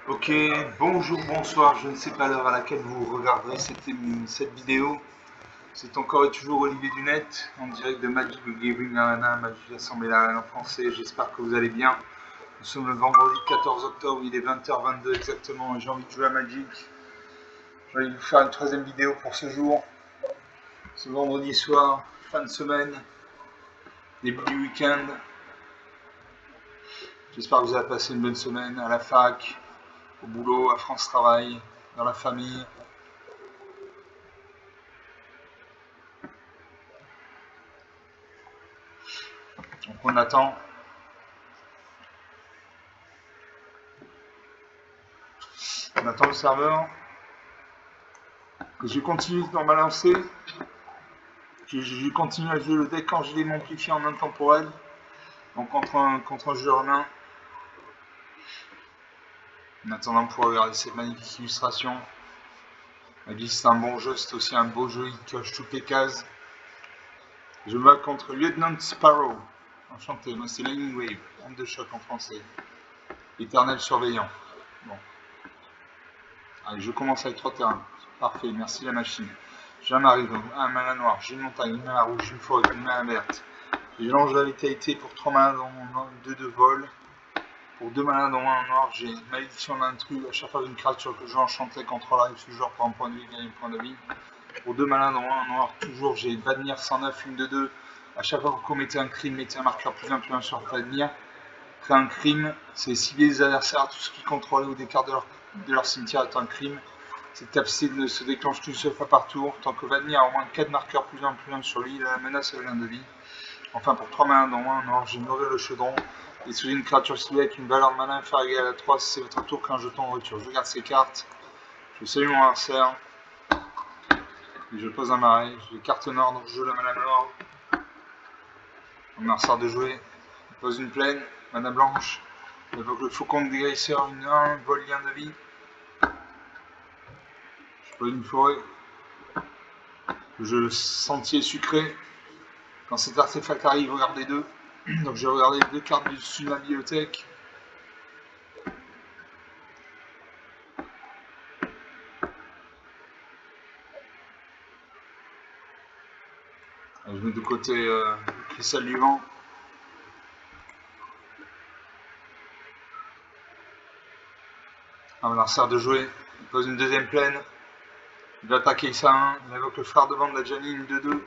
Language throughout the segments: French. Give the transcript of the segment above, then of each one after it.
Ok, bonjour, bonsoir, je ne sais pas l'heure à laquelle vous regarderez cette vidéo. C'est encore et toujours Olivier Dunette, en direct de Magic the Gathering Arena, Magic Assemblée Arena en français. J'espère que vous allez bien. Nous sommes le vendredi 14 octobre, il est 20h22 exactement, et j'ai envie de jouer à Magic. Je vais vous faire une troisième vidéo pour ce jour, ce vendredi soir, fin de semaine, début du week-end. J'espère que vous avez passé une bonne semaine à la fac, au boulot, à France Travail, dans la famille. Donc on attend. On attend le serveur. J'ai continué dans ma lancée. J'ai continué à jouer le deck Angélé Amplifié en intemporel. Donc contre un jeu en main. En attendant pour regarder cette magnifique illustration. Magic c'est un bon jeu, c'est aussi un beau jeu, il coche toutes les cases. Je me bats contre Lieutenant Sparrow. Enchanté, moi c'est Lightning Wave, onde de choc en français. Éternel surveillant. Bon. Allez, je commence avec 3 terrains. Parfait, merci la machine. J'ai un mari, donc un mana noir, j'ai une montagne, une mana rouge, une forêt, une mana verte. J'ai l'ange de la vitalité pour 3 mana dans mon 2 de vol. Pour 2 mana dans 1 en noir, j'ai malédiction d'intrus. À chaque fois qu'une créature que je joue enchantée contrôle arrive ce joueur pour un point de vie, gagne un point de vie. Pour 2 mana dans 1 en noir, toujours j'ai Vadnir 109, une de 2. À chaque fois que vous commettez un crime, mettez un marqueur plus 1 sur Vadnir. Créer un crime, c'est cibler les adversaires, tout ce qui contrôle ou des cartes de leur cimetière est un crime. Cette capacité ne se déclenche qu'une seule fois par tour. Tant que Vadnir a au moins 4 marqueurs plus 1 sur lui, il a la menace et 1 de vie. Enfin, pour 3 mana dans 1 en noir, j'ai nourrir le chaudron. Et sous une créature ciblée avec une valeur de mana inférieure égale à 3, si c'est votre tour qu'un jeton en retour. Je garde ces cartes. Je salue mon adversaire. Et je pose un marais. J'ai carte nord, donc je joue la mana nord. Mon adversaire de jouer. Je pose une plaine. Mana blanche. J'évoque le faucon de dégraisseur, une 1, vol lien de vie. Je pose une forêt. Je joue le sentier sucré. Quand cet artefact arrive, regardez 2. Donc j'ai regardé 2 cartes du dessus de ma bibliothèque. Je mets de côté le cristal du vent. Un adversaire de jouer, il pose une deuxième plaine. Il va attaquer X1, il invoque le frère de bande de la Janine 2-2.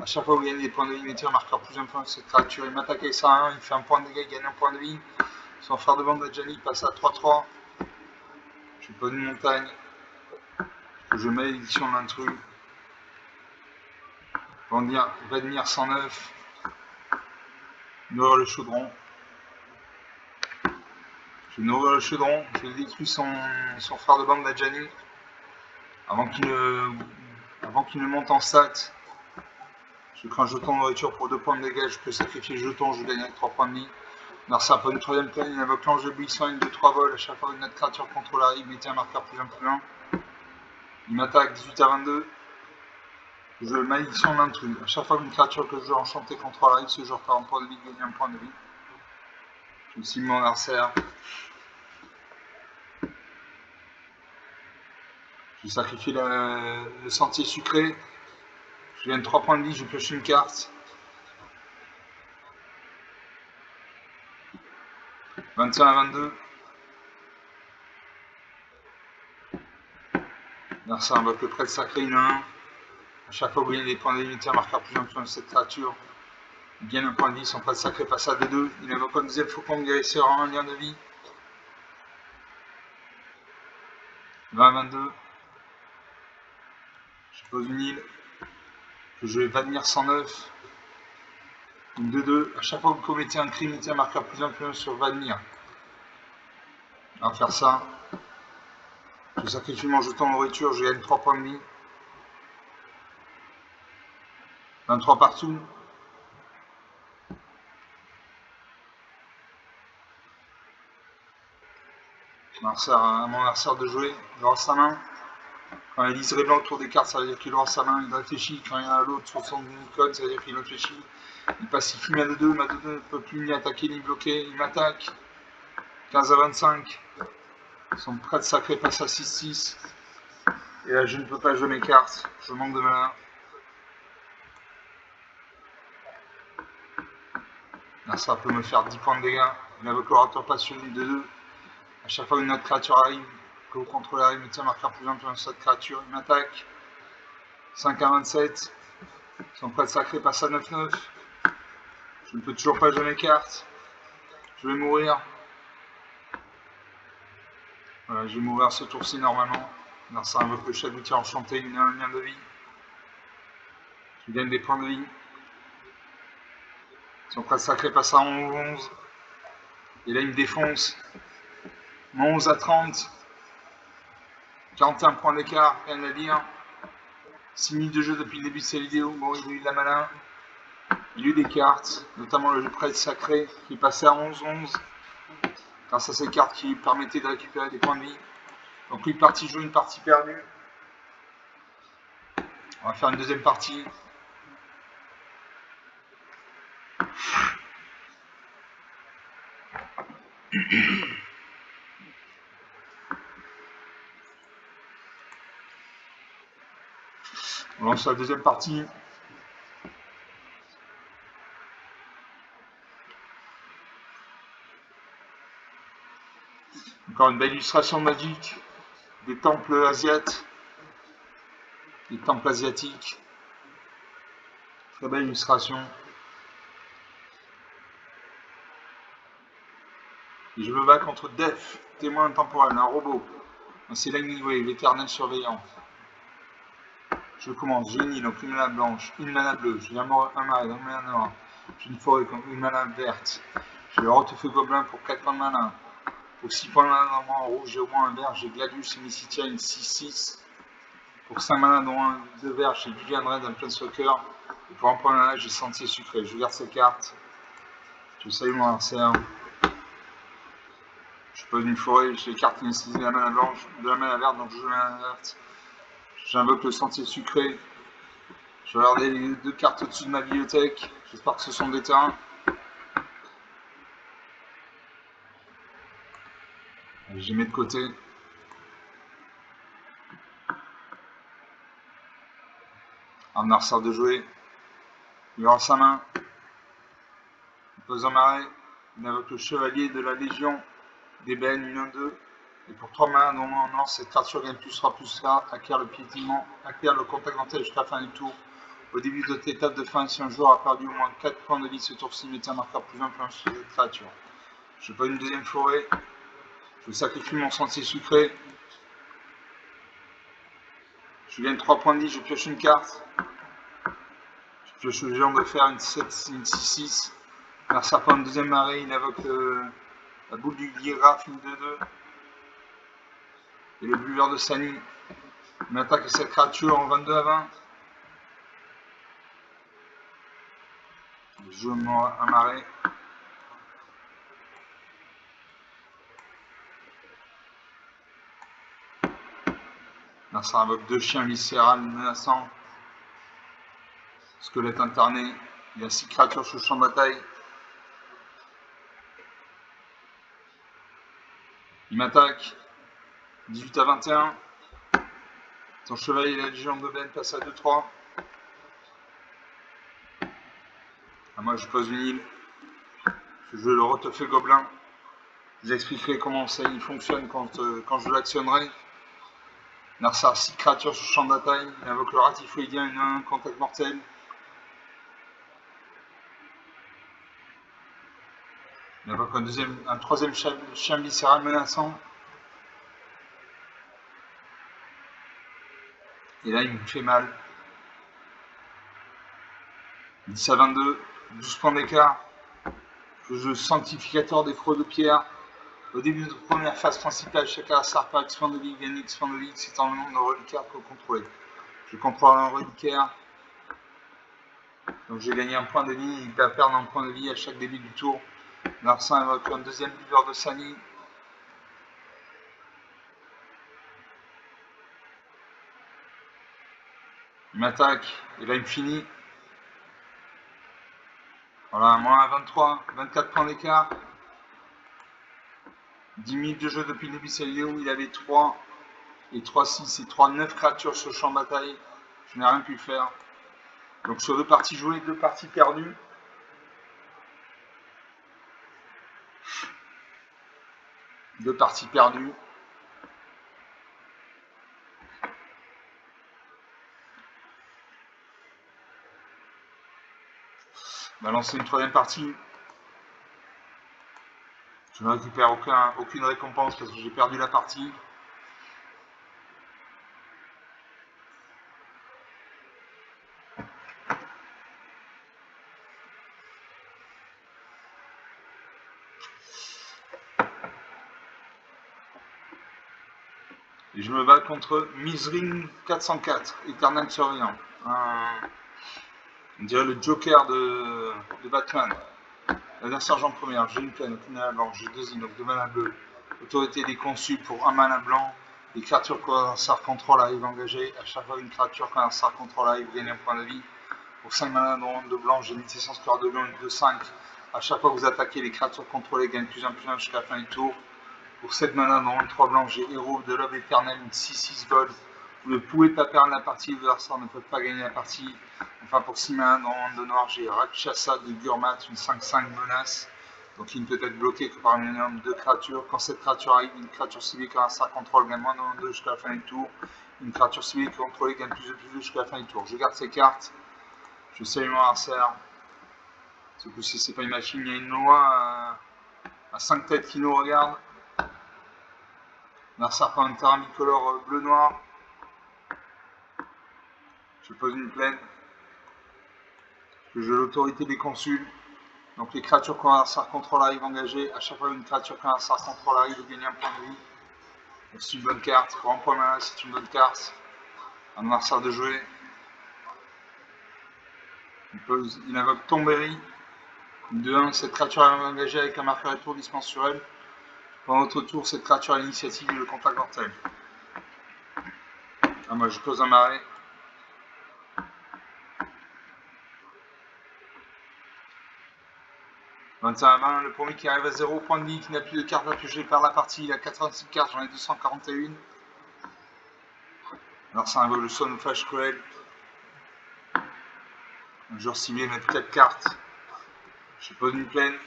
A chaque fois que vous gagnez des points de vie, mettez un marqueur plus 1 point de cette créature. Il m'attaque X1, il fait un point de dégâts, il gagne un point de vie. Son frère de bande de la Janine passe à 3-3. Je pose une montagne. Je mets l'édition d'intrus. Vadnir 109. Nourrir le chaudron. Je vais nourrir le chaudron. Je détruis son frère de bande de la Janine. Avant qu'il ne monte en stats. Je crée un jeton de nourriture pour 2 points de dégâts, je peux sacrifier le jeton, je gagne avec 3 points de vie. Narsa pour une troisième plaine, il invoque l'ange de buisson, une 2-3 vols, à chaque fois que notre créature contrôle arrive, mettez un marqueur plus 1. Il m'attaque 18 à 22. Je malédiction d'intrus. À chaque fois qu'une créature que je joue enchantée contrôle arrive, ce joueur perd un point de vie, gagne un point de vie. Je cible mon adversaire. Je sacrifie le sentier sucré. Je gagne 3 points de vie, je pioche une carte. 21 à 22. Narsa invoque le prêtre sacré, une 1. A chaque fois que vous gagnez des points de vie, mettez un marqueur plus 1 de cette créature. Il gagne un point de vie, son prêtre sacré passe à 2-2. Il invoque un deuxième faucon de guérisseur en 1 lien de vie. 20-22. Je pose une île. Je joue Vadnir 109. Une 2-2. A chaque fois que vous commettez un crime, mettez un marqueur plus 1 sur Vadnir. On va faire ça. Je sacrifie mon jeton de nourriture, je gagne 3 points de vie. 23 partout. Mon adversaire de jouer, il aura sa main. Quand il y a liseré blanc autour des cartes, ça veut dire qu'il aura sa main, il réfléchit. Quand il y en a l'autre sur son icône, ça veut dire qu'il réfléchit. Il pacifie ma 2-2, ne peut plus ni attaquer ni bloquer, il m'attaque. 15 à 25. Son prêtre sacré passe à 6-6. Et là, je ne peux pas jouer mes cartes. Je manque de mana. Là, ça peut me faire 10 points de dégâts. Il invoque l'orateur passionné de 2. À chaque fois qu'une autre créature arrive, que vous contrôlez arrive, mettez un marqueur plus ample sur cette créature. Il m'attaque. 5 à 27. Son prêtre sacré passe à 9-9. Je ne peux toujours pas jouer mes cartes. Je vais mourir. Voilà, je vais mourir ce tour-ci normalement. Narsa invoque le chalutier enchanté, il a un lien de vie. Je gagne des points de vie. Son prêtre sacré passe à 11. Et là il me défonce. 11 à 30. 41 points d'écart, rien à dire. 6 minutes de jeu depuis le début de cette vidéo. Bon, il a eu de la mana. Il a eu des cartes, notamment le prêtre sacré qui est passé à 11-11. Grâce à ces cartes qui lui permettaient de récupérer des points de vie. Donc une partie jouée, une partie perdue. On va faire une deuxième partie. On lance la deuxième partie. Encore une belle illustration magique des temples asiatiques. Des temples asiatiques. Très belle illustration. Et je me bats contre Def, témoin intemporel, un robot. C'est l'annihilateur, l'éternel surveillant. Je commence, génie, donc une mana blanche, une mana bleue, j'ai un marais, donc une mana noire. J'ai une forêt, donc une mana verte. J'ai le Rotefeu Gobelin pour 4 points de mana. Pour 6 points de mana, normalement en rouge, j'ai au moins un vert. J'ai Gladius et Mysticia, une 6-6. Pour 5 mana, dont un de vert, j'ai Vivian Red, un Planeswalker. Et pour 1 point de mana, j'ai Sentier Sucré. Je garde ces cartes. Je salue mon adversaire. Je pose une forêt, j'ai les cartes qui nécessitent de la mana blanche, de la mana verte, donc je joue la mana verte. J'invoque le Sentier Sucré. Je vais regarder les 2 cartes au-dessus de ma bibliothèque. J'espère que ce sont des terrains. Je les mets de côté. Un adversaire de jouer. Il aura sa main. Il pose un marais. Il invoque le chevalier de la Légion d'Ébène, une 1-2. Et pour 3 mains, dont en or, cette créature gagne plus là, acquiert le piétinement, acquiert le contact mental jusqu'à la fin du tour. Au début de cette étape de fin, si un joueur a perdu au moins 4 points de vie ce tour-ci, mettez un marqueur plus ample sur cette créature. Je pose une deuxième forêt. Je sacrifie mon sentier sucré. Je gagne 3 points de vie, je pioche une carte. Je pioche le géant de fer, une 6-6. L'adversaire prend une deuxième marée, il invoque la boule du Gligraphe, une 2-2. Et le buveur de Sani. Il m'attaque cette créature en 22 à 20. Je joue un marais. Là, ça invoque 2 chiens viscérales menaçants. Squelette incarné. Il y a 6 créatures sur le champ de bataille. Il m'attaque. 18 à 21. Son chevalier et la Légion de Ben passe à 2-3. Moi, je pose une île. Je joue le Rotefeu Gobelin. Je vous expliquerai comment ça fonctionne quand je l'actionnerai. Narsa a 6 créatures sur le champ de bataille. Il invoque le Ratifoïdien, une 1, contact mortel. Il invoque un troisième chien viscéral menaçant. Et là, il me fait mal. 10 à 22, 12 points d'écart. Je joue Sanctificateur des Fraudes de Pierre. Au début de la première phase principale, chaque adversaire par X points de vie gagne X points de vie, c'est en le nombre de reliquaires que vous contrôlez. Je contrôle un reliquaire. Donc j'ai gagné un point de vie, il va perdre un point de vie à chaque début du tour. Larsen invoque un deuxième buveur de Sani. Il m'attaque, et là il me finit. Voilà, moins à 23, 24 points d'écart. 10 minutes de jeu depuis le début de cette vidéo, il avait 3 et 3, 6 et 3, 9 créatures sur le champ de bataille. Je n'ai rien pu faire. Donc sur 2 parties jouées, 2 parties perdues. Deux parties perdues. On va lancer une 3e partie. Je ne récupère aucune récompense parce que j'ai perdu la partie. Et je me bats contre Mizring 404, Eternal Surveillant. On dirait le Joker de Batman. L'adversaire en première, j'ai une plaine, aucune mana blanche, j'ai 2 inox, 2 mana bleu. Autorité des consuls pour 1 mana blanc. Les créatures qu'un sar contrôle arrive engagées. À chaque fois une créature qu'un sar contrôle arrive, gagne un point de vie. Pour 5 mana de blanc, j'ai une essence cœur de blanc, une 2-5. À chaque fois que vous attaquez, les créatures contrôlées gagnent plus 1 jusqu'à la fin du tour. Pour 7 mana dans 3 blancs, j'ai héros de l'aube éternelle, une 6-6 gold. Vous ne pouvez pas perdre la partie, vos adversaires ne peuvent pas gagner la partie. Enfin, pour 6 mana dans 2 noirs, j'ai Rakshasa de Gurmat, une 5-5 menace. Donc il ne peut être bloqué que par un minimum de créatures. Quand cette créature arrive, une créature ciblée qu'un sar contrôle gagne moins de 2 jusqu'à la fin du tour. Une créature ciblée contrôlée gagne plus de 2 jusqu'à la fin du tour. Je garde ces cartes. Je salue mon adversaire. Ce coup-ci, c'est pas une machine, il y a une loi à 5 têtes qui nous regarde. Un serpent de terrain bicolore bleu-noir. Je pose une plaine. J'ai l'autorité des consuls. Donc les créatures qu'un adversaire contrôle arrivent engagées. À chaque fois une créature qu'un adversaire contrôle arrive, vous gagnez un point de vie. C'est une bonne carte. Grand point mana, c'est une bonne carte. Un adversaire de jouer. Il invoque Tomberry. De 1, cette créature est engagée avec un marqueur et tour dispense sur elle. Pendant votre tour, cette créature a l'initiative et le contact mortel. Moi je pose un marais. Le premier qui arrive à 0 point de vie, qui n'a plus de cartes à piocher par la partie, il a 86 cartes, j'en ai 241. Alors ça invoque le Sonofage Cruel. Un joueur ciblé met 4 cartes. Je pose une plaine.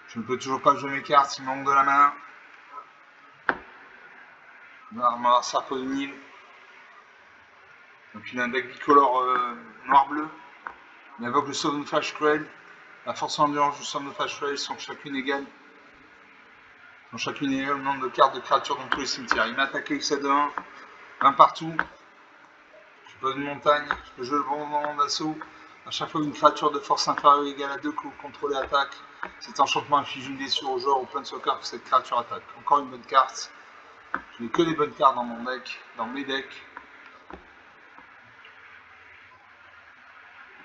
Je ne peux toujours pas jouer mes cartes, il manque de la main. Mon adversaire pose une île. Donc il a un deck bicolore noir-bleu. Il invoque le Sonofage Cruel. La force et l'endurance du Sonofage Cruel sont chacune égales. Sont chacune égales au nombre de cartes de créatures dans tous les cimetières. Il m'a attaqué avec de 1, 20 partout. Je pose une montagne, je peux jouer le bon moment d'assaut. À chaque fois une créature de force inférieure égale à 2 que vous contrôlez attaque, cet enchantement inflige une blessure au joueur ou plein de sauvegarde que cette créature attaque. Encore une bonne carte. Je n'ai que des bonnes cartes dans mon deck, dans mes decks.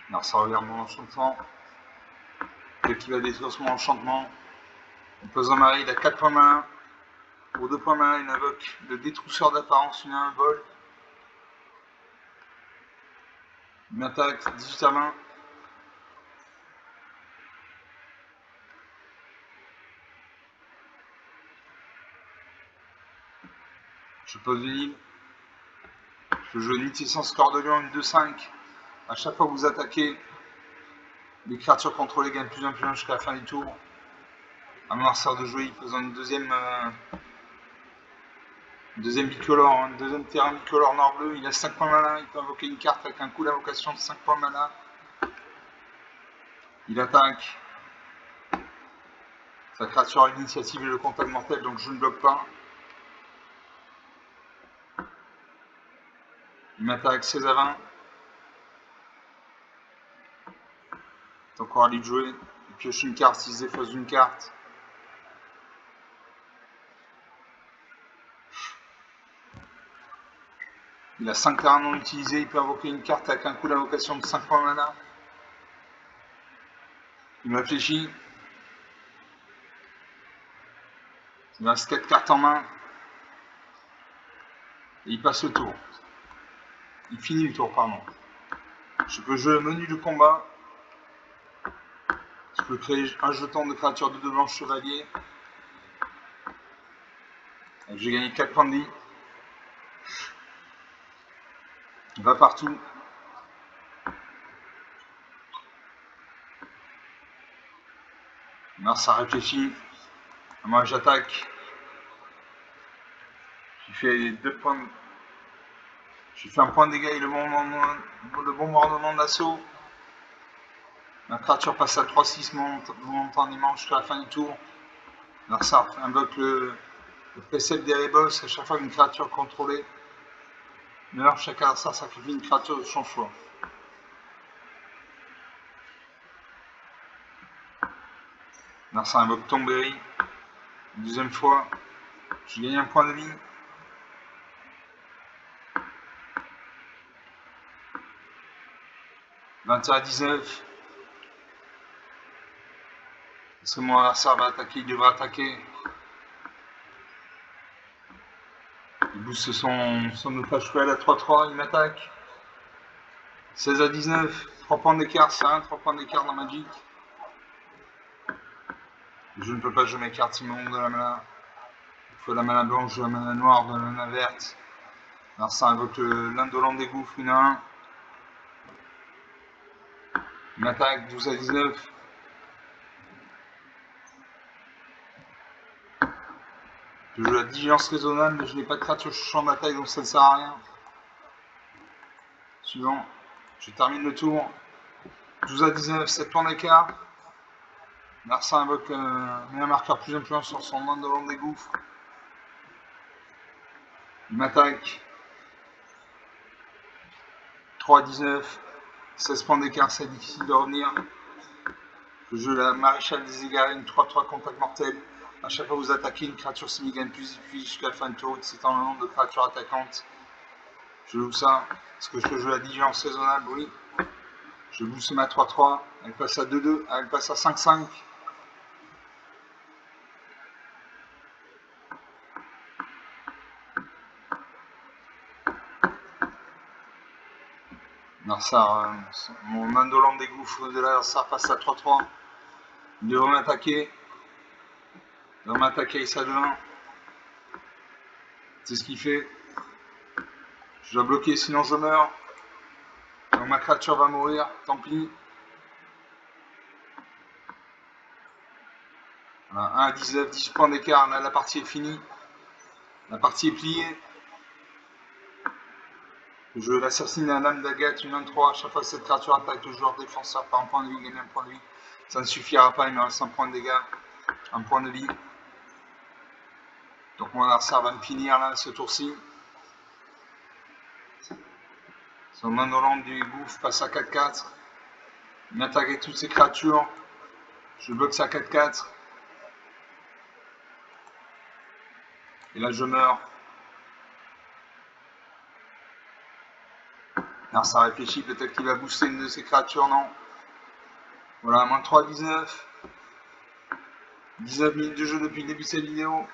Alors ça regarde mon enchantement. Dès qu'il va détruire mon enchantement, on pose un mari, il a 4 points mana. Pour 2 points mana, il invoque le détrousseur d'apparence, il a un vol. Il m'attaque 18 à main. Je pose une île. Je joue une Mythicence Corps de Lion, une 2-5. À chaque fois que vous attaquez, les créatures contrôlées gagnent plus 1 jusqu'à la fin du tour. Un adversaire de jouer, il pose une deuxième bicolore, un deuxième terrain bicolore noir-bleu. Il a 5 points mana, il peut invoquer une carte avec un coup d'invocation de 5 points mana. Il attaque. Sa créature a l'initiative et le contact mortel, donc je ne bloque pas. Il m'attaque 16 à 20. C'est encore à lui de jouer. Il pioche une carte, il se défausse d'une carte. Il a 5 terrains non utilisés, il peut invoquer une carte avec un coup d'invocation de 5 points mana. Il réfléchit. Il reste 4 cartes en main. Et il passe le tour. Il finit le tour, pardon. Je peux jouer le menu de combat. Je peux créer un jeton de créature de 2 blanches chevaliers. J'ai gagné 4 points de vie. Il va partout. Alors ça réfléchit. Moi j'attaque. J'ai fait 2 points. J'ai fait un point de dégâts et le bombardement d'assaut. Ma créature passe à 3-6 momentanément jusqu'à la fin du tour. Alors ça invoque le précepte des Rebels à chaque fois qu'une créature contrôlée meurt, chaque adversaire sacrifie une créature de son choix. Alors ça invoque Tomberry. Deuxième fois, j'ai gagné un point de vie. « 21-19. Est-ce que mon adversaire va attaquer? Il devrait attaquer. Il booste son outrage cruel à 3-3, il m'attaque. 16-19, 3 points d'écart, c'est 3 points d'écart dans Magic. Je ne peux pas jouer mes cartes, il me manque de la mana. Il faut de la mana blanche, de la mana noire, de la mana verte. Alors ça invoque l'indolent des gouffres, 1-1. Il m'attaque, 12-19. Je joue la diligence raisonnable, mais je n'ai pas de créature sur champ de bataille, donc ça ne sert à rien. Suivant, je termine le tour. 12-19, 7 points d'écart. Narsa invoque met un marqueur plus influent sur son indolent des gouffres. Il m'attaque. 3-19, 16 points d'écart, c'est difficile de revenir. Je joue la maréchale des égarines, 3-3 contact mortel. À chaque fois que vous attaquez une créature semi gagne plus jusqu'à la fin du tour, c'est un nombre de créatures attaquantes. Je joue ça. Est-ce que je peux jouer la diligence raisonnable? Oui. Je booste ma 3-3. Elle passe à 2-2. Elle passe à 5-5. Narsar, mon indolent des gouffres de l'Arsar passe à 3-3. Il devrait m'attaquer. Il devrait m'attaquer ça de 1. C'est ce qu'il fait. Je dois bloquer sinon je meurs. Donc ma créature va mourir. Tant pis. Voilà, 1-19, 10 points d'écart. Là la partie est finie. La partie est pliée. Je l'assassine à l'âme d'Agathe, une 1-3. À chaque fois que cette créature attaque le joueur défenseur par un point de vie, gagne un point de vie. Ça ne suffira pas, il me reste un point de dégâts. Un point de vie. Donc mon adversaire va me finir là, ce tour-ci. Son indolent du gouffre passe à 4-4. Il m'attaque avec toutes ces créatures. Je bloque ça à 4-4. Et là je meurs. Alors ça réfléchit, peut-être qu'il va booster une de ces créatures, non. Voilà, moins 3, 19. 19 minutes de jeu depuis le début de cette vidéo.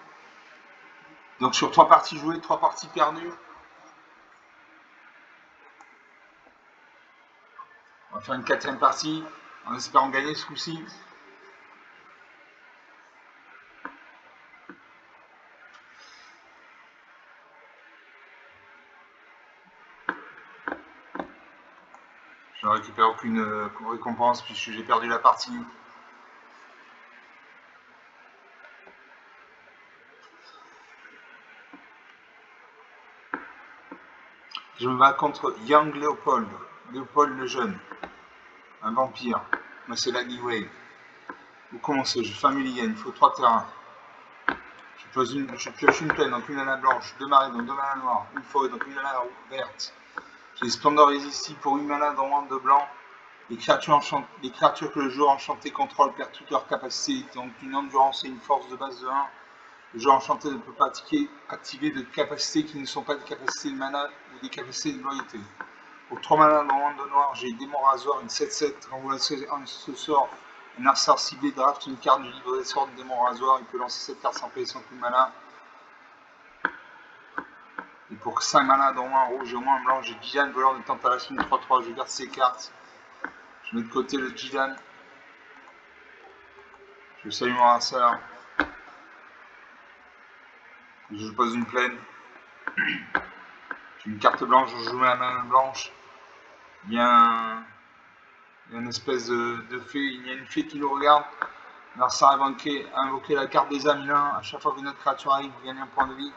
Donc sur 3 parties jouées, 3 parties perdues. On va faire une 4ème partie, en espérant gagner ce coup-ci. Je ne récupère aucune récompense puisque j'ai perdu la partie. Je me bats contre Young Leopold, Léopold le jeune, un vampire. Moi c'est la Wave. Vous commencez, je fais un mulligan, il faut 3 terrains. Je pioche une plaine, donc une mana blanche, 2 marées, donc 2 mana noires, une forêt, donc une mana verte. J'ai Splendor Irrésistible pour 8 mana dans de blanc. Les créatures que le joueur enchanté contrôle perdent toutes leurs capacités, donc une endurance et une force de base de 1. Le joueur enchanté ne peut pas activer de capacités qui ne sont pas des capacités de mana ou des capacités de loyauté. Pour 3 mana dans de noir, j'ai Démon Rasoir, une 7-7. Quand vous lancez ce sort, un Arsar ciblé draft une carte du livre des sorts de Démon Rasoir. Il peut lancer cette carte sans payer son coup de mana. Et pour 5 mana dans un rouge et au moins un blanc, j'ai Jidan, voleur de Tantalation 3-3. Je garde ces cartes. Je mets de côté le Jidan. Je salue mon Arsar. Je pose une plaine. J'ai une carte blanche, je joue la main blanche. Il y a une espèce de fée, il y a une fée qui nous regarde. Narcissa a invoqué la carte des Amilins. À chaque fois qu'une autre créature arrive, vous gagnez un point de vie.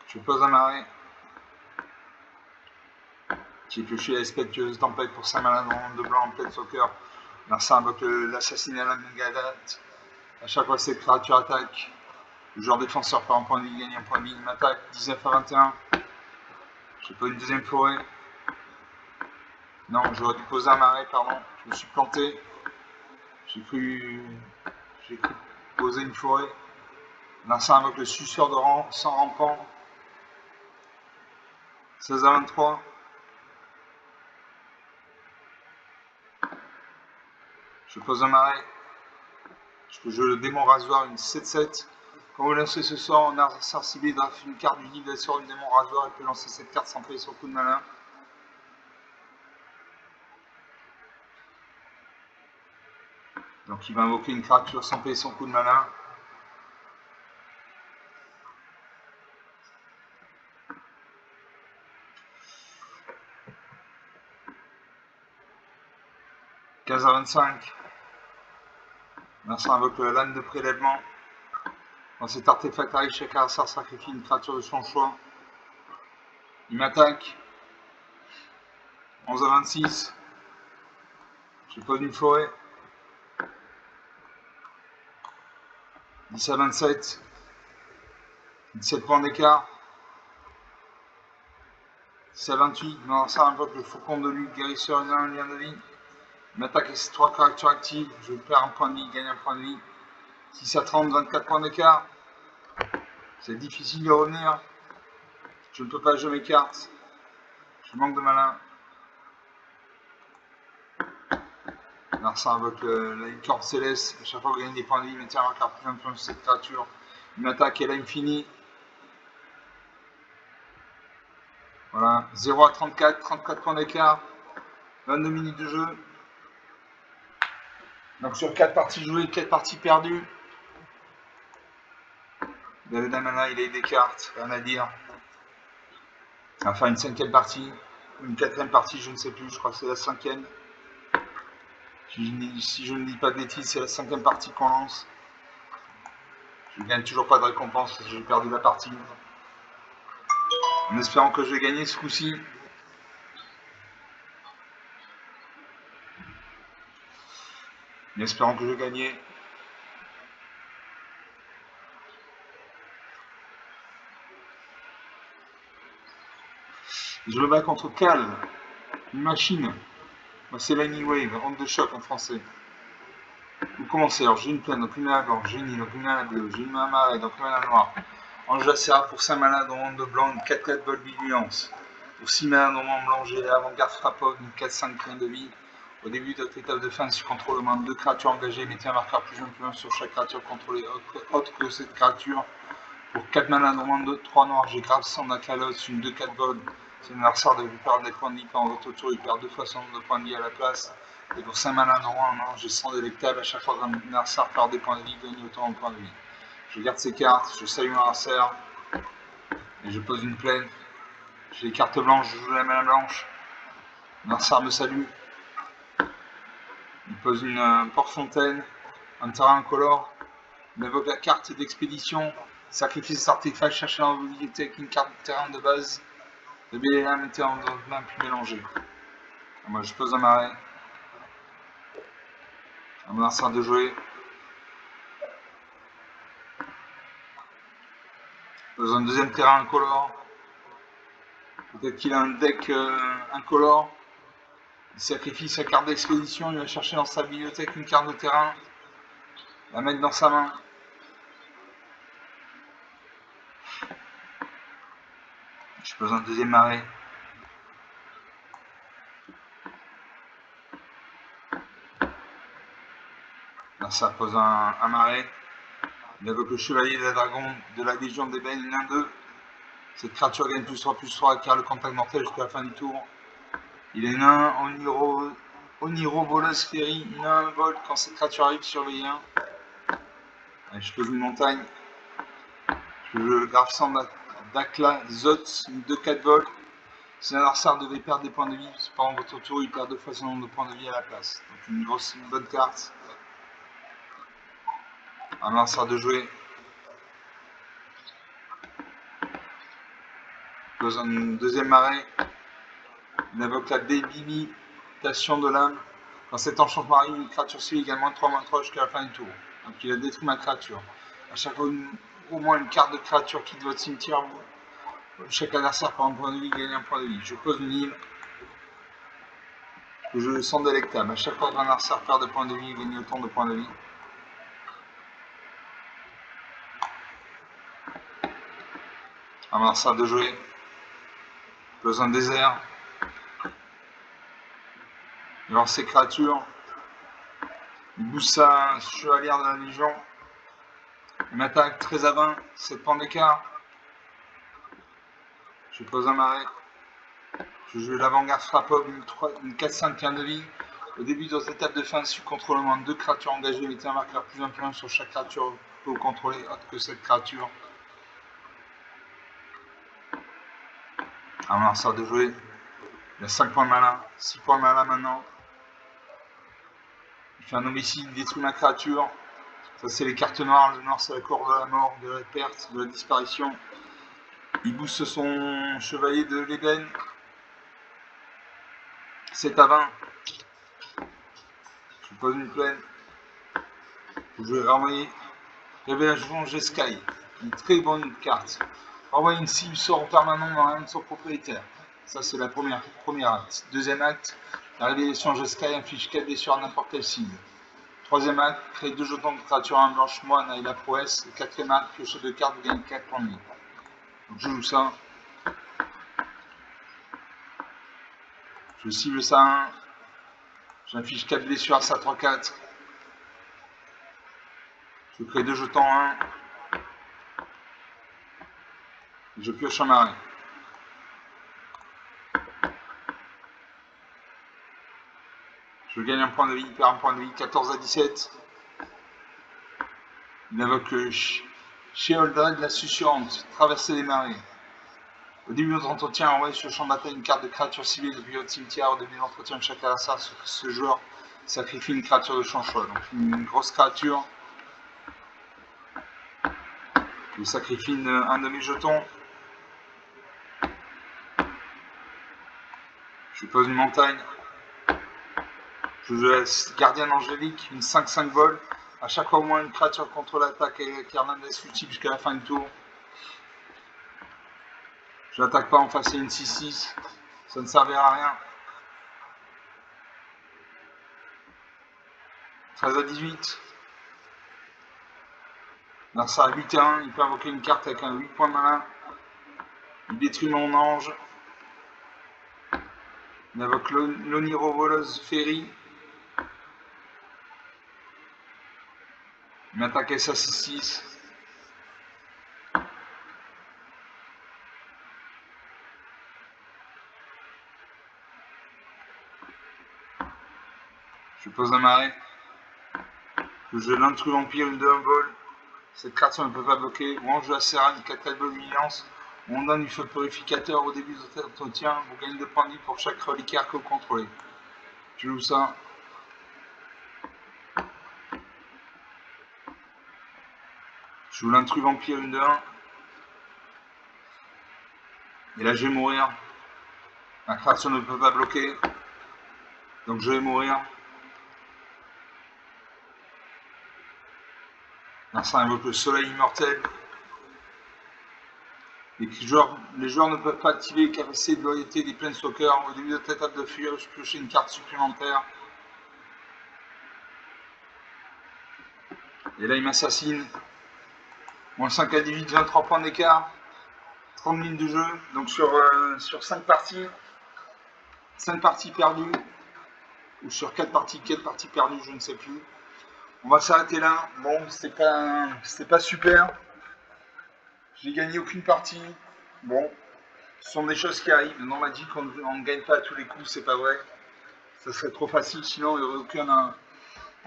Je pose un marais. J'ai pioché la spectueuse tempête pour 5 malades de blanc en pleine soccer. Narcissa invoque l'assassinat à la Megadate. À chaque fois que cette créature attaque, le joueur défenseur perd un point de vie, gagne un point de vie. Il m'attaque 19 à 21. J'ai pas une deuxième forêt. Non, j'aurais dû poser un marais, pardon. Je me suis planté. J'ai cru poser une forêt. Narcissa invoque le suceur de rang sans rampant. 16 à 23. Je pose un marais. Je peux jouer le démon rasoir, une 7-7. Quand vous lancez ce sort, Narcissa ciblé draft une carte du livre sort du démon rasoir. Il peut lancer cette carte sans payer son coup de malin. Donc il va invoquer une créature sans payer son coup de malin. « 15 à 25. Narcissa invoque la lame de prélèvement. Dans cet artefact arrive, chaque adversaire sacrifie une créature de son choix. Il m'attaque. 11 à 26. Je pose une forêt. 10 à 27. 17 points d'écart. 10 à 28. Narcissa invoque le faucon de lutte, guérisseur et un lien de vie. Il m'attaque avec ces 3 créatures actives. Je perds un point de vie, gagne un point de vie. 6 à 30, 24 points d'écart. C'est difficile de revenir. Je ne peux pas jouer mes cartes. Je manque de malin. Narcissa invoque la licorne céleste. À chaque fois que vous gagnez des points de vie, mettez un carte plus influence sur cette créature. Il m'attaque et là il me finit. Voilà. 0 à 34, 34 points d'écart. 22 minutes de jeu. Donc sur 4 parties jouées, 4 parties perdues. David Amana, il a des cartes, rien à dire. On va faire une 5e partie. Une 4e partie, je ne sais plus, je crois que c'est la 5e. Si je ne dis pas de bêtises, c'est la 5e partie qu'on lance. Je ne gagne toujours pas de récompense parce que j'ai perdu la partie. En espérant que je vais gagner ce coup-ci. En espérant que je vais gagner. Je me bats contre Cal, une machine. Moi c'est Lightning Wave, onde de choc en français. Vous commencez, alors j'ai une plaine, donc une à la blanche, j'ai une île, donc une à la bleue, j'ai une main marée, donc une à la noire. Ange Lacéra pour 5 malades en onde de blanc, une 4-4 vol vigilance. Pour 6 malades en onde blanc, j'ai l'avant-garde frappeur, une 4-5 points de vie. Au début de votre étape de fin, si je contrôle au moins 2 créatures engagées, mettez un marqueur plus un sur chaque créature contrôlée autre que cette créature. Pour 4 malades en moins de 3 noirs, j'ai grave sans Nakalos, une 2-4 vol. C'est une adversaire de vous perdre des points de vie pendant votre tour, il perd 2 fois son nombre de points de vie à la place. Et pour 5 malades en moins, j'ai 100 délectables. À chaque fois qu'un adversaire perd des points de vie, gagne autant de points de vie. Je garde ces cartes, je salue mon adversaire. Et je pose une plaine. J'ai les cartes blanches, je joue la main blanche. L'adversaire me salue. Il pose une porte-fontaine, un terrain incolore. Il invoque la carte d'expédition. Sacrifie cet artefact, cherche dans la bibliothèque une carte de terrain de base. Le BLM était en main plus mélangé. Moi je pose un marais. À mon adversaire de jouer. Dans un deuxième terrain incolore. Peut-être qu'il a un deck incolore. Il sacrifie sa carte d'expédition, il va chercher dans sa bibliothèque une carte de terrain, la mettre dans sa main. Je pose un deuxième marais. Là, ça pose un marais. Il invoque le chevalier de la dragon de la légion d'ébène, 1-2. Cette créature gagne +3/+3 car le contact mortel jusqu'à la fin du tour. Il est nain, Oniro Bolos Ferry, nain vol quand cette créature arrive, surveille 1. Allez, je pose une montagne. Je Je grave sans Dakla Zot, 2-4 vols. Si l'adversaire devait perdre des points de vie, pendant votre tour, il perd 2 fois son nombre de points de vie à la place. Donc une bonne carte. Un lanceur de jouer. Dans un deuxième arrêt, il invoque la débilitation de l'âme. Quand cet enchantement arrive, une créature civile également 3/3 jusqu'à la fin du tour. Donc il a détruit ma créature. À chaque fois, au moins une carte de créature quitte votre cimetière. Chaque adversaire prend un point de vie, gagne un point de vie. Je pose une île. Je sens délectable. À chaque fois qu'un adversaire perd de points de vie, il gagne autant de points de vie. Un adversaire de jouer. Pose un désert. Il lance ses créatures. Il booste sa chevalière de la Légion. Il m'attaque 13 à 20, 7 points d'écart. Je pose un marais. Je joue l'avant-garde frappe-hob, une 4-5 points de vie. Au début de votre étape de fin, si vous contrôlez au moins 2 créatures engagées, mettez un marqueur plus +1 sur chaque créature que vous contrôlez, autre que cette créature. Un lanceur de jouer. Il a 5 points de malin, 6 points de malin maintenant. Il fait un homicide, il détruit ma créature. Ça c'est les cartes noires. Le noir c'est la corde de la mort, de la perte, de la disparition. Il booste son chevalier de l'ébène. 7 à 20. Je pose une plaine. Je vais renvoyer Révélation Jeskai. Une très bonne carte. Renvoyer une cible sort en permanent dans la main de son propriétaire. Ça c'est la première acte. Deuxième acte, la révélation Jeskai inflige 4 blessures à n'importe quelle cible. Troisième acte, créer 2 jetons de créature en blanche moine avec la prouesse. Et quatrième acte, piocher 2 cartes, vous gagnez 4 points de vie. Donc je joue ça. Je cible ça 1. J'inflige 4 blessures à ça 3-4. Je crée 2 jetons 1. Je pioche un marais. Je gagne un point de vie, il perd un point de vie, 14 à 17. Il invoque Sheoldred, la susurrante, traverser les marées. Au début de votre entretien, envoyez sur le champ de bataille une carte de créature ciblée depuis votre cimetière. Au début de l'entretien de chaque adversaire, ce joueur sacrifie une créature de son choix. Donc une grosse créature. Je sacrifie un de mes jetons. Je pose une montagne. Je laisse Gardienne Angélique, une 5-5 vol. À chaque fois au moins une créature contre l'attaque avec Hernandez ultime jusqu'à la fin du tour. Je n'attaque pas en face, c'est une 6-6. Ça ne servira à rien. 13 à 18. L'adversaire à 8 à 1. Il peut invoquer une carte avec un 8 points de malin. Il détruit mon ange. Il invoque l'Onirovolos Ferry. Il m'attaque à 6-6. Je pose un marais. Je joue l'intrus vampire, une de 1 vol. Cette carte ne peut pas bloquer. Ou je la serrane, 4 vol vigilance. On donne du feu purificateur au début de votre entretien. Vous gagnez 2 points de vie pour chaque reliquaire que vous contrôlez. Je joue ça. Je joue l'intrus vampire, une de 1. Et là je vais mourir. La créature ne peut pas bloquer. Donc je vais mourir. Là ça invoque le soleil immortel. Les joueurs ne peuvent pas activer les capacités de loyauté des Planeswalkers. Au début de cette étape de fuir, je pioche une carte supplémentaire. Et là il m'assassine. Moins 5 à 18, 23 points d'écart. 30 minutes de jeu. Donc sur 5 parties. 5 parties perdues. Ou sur 4 parties perdues, je ne sais plus. On va s'arrêter là. Bon, c'était pas super. J'ai gagné aucune partie. Bon, ce sont des choses qui arrivent. Dans Magic, on ne gagne pas à tous les coups, c'est pas vrai. Ça serait trop facile, sinon il n'y aurait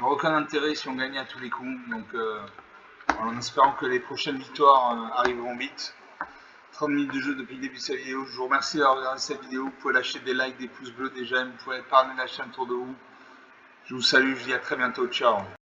aucun intérêt si on gagnait à tous les coups. Donc en espérant que les prochaines victoires arriveront vite. 30 minutes de jeu depuis le début de cette vidéo. Je vous remercie d'avoir regardé cette vidéo. Vous pouvez lâcher des likes, des pouces bleus, des j'aime. Vous pouvez parler de la chaîne autour de vous. Je vous salue, je vous dis à très bientôt. Ciao.